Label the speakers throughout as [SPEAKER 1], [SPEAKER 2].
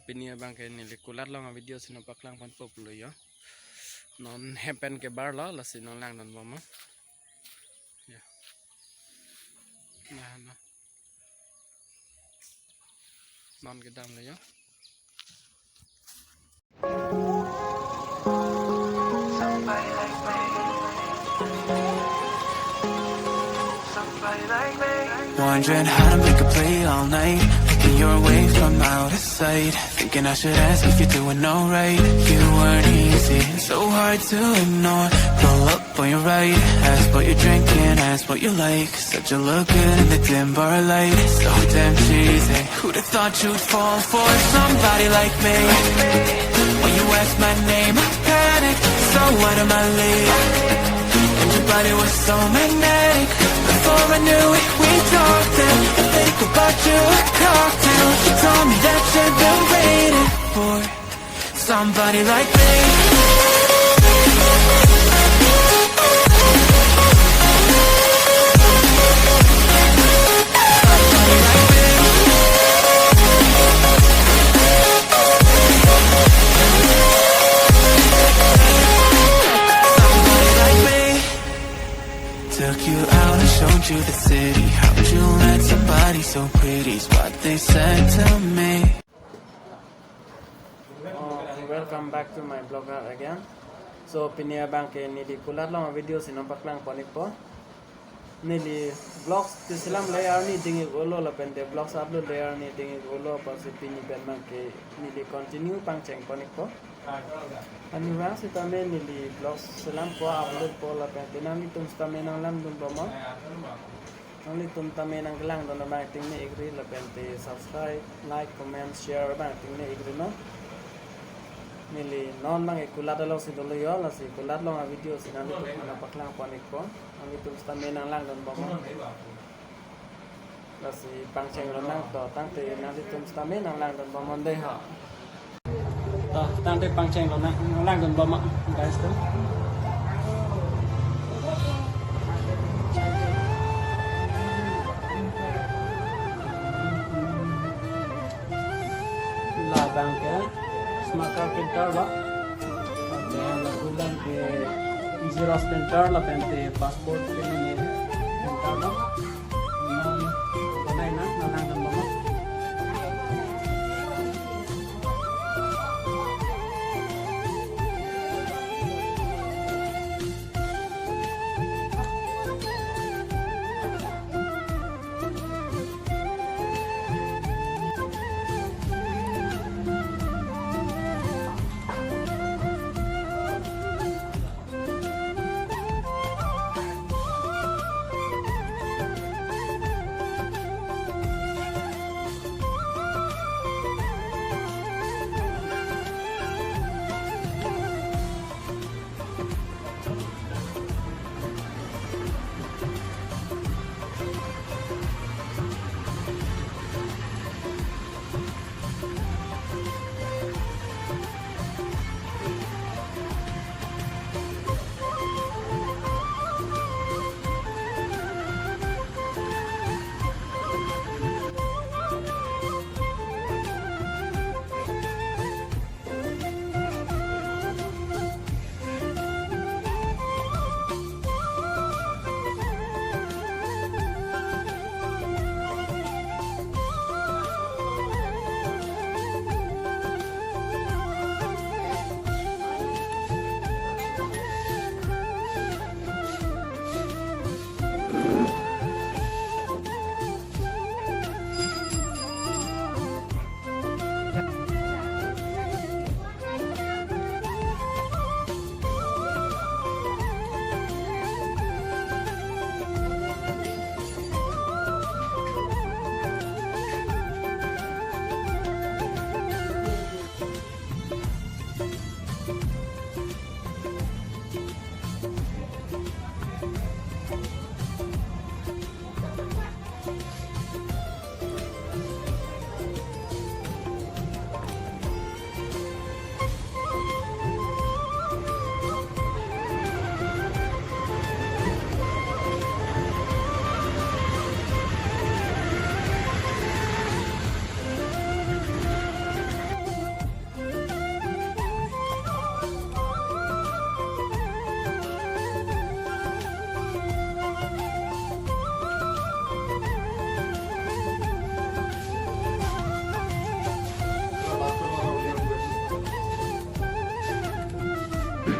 [SPEAKER 1] pinia bang ke nili kulat long video sino paklang pan populo yo non happen ke bar lo la sino lang non mama ya nah no non ke dam lo yo
[SPEAKER 2] Somebody like me. Somebody like me.
[SPEAKER 3] Wondering how to make a play all night. Looking your way from out of sight. Thinking I should ask if you're doing alright. You weren't easy, so hard to ignore. Pull up on your right. Ask what you're drinking, ask what you like. Said you look good in the dim bar light. So damn cheesy. Who'd have thought you'd fall for somebody like me? When you ask my name, I panic. So what am I late? And your body was so magnetic. Before I knew it, we talked and I think about you a cocktail. You told me that you've been waiting for somebody like me. Took you out and showed you the city. How'd you let somebody so pretty's what they said to me.
[SPEAKER 1] Welcome back to my blog again. So pinia bang ke nili kulat long video sino paklang ponik po nili vlogs tisilam layer ni dingi golo la pende vlogs upload layer ni dingi golo pas pini ben bang ke nili continue pang cheng ponik po ani wang si tame nili vlogs silam ko upload po la pende nami tum tame nang lam dun bomo nami tum tame nang gelang don ba ting ni agree la pende subscribe like comment share ba ting ni agree no nili non mang kulat lo si dolo yo la si kulat lo video si nami tu mana paklang ponik po nami tu tame nang lang don bomo la si pang cheng lo nang to tang te nami tu tame nang lang don bomo de ha to tang te pang cheng lo nang lang don bomo guys tu la bang ke maka printer ba ada lagulan ke Xerox printer la pente passport ini printer ba na nang mo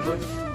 [SPEAKER 1] good.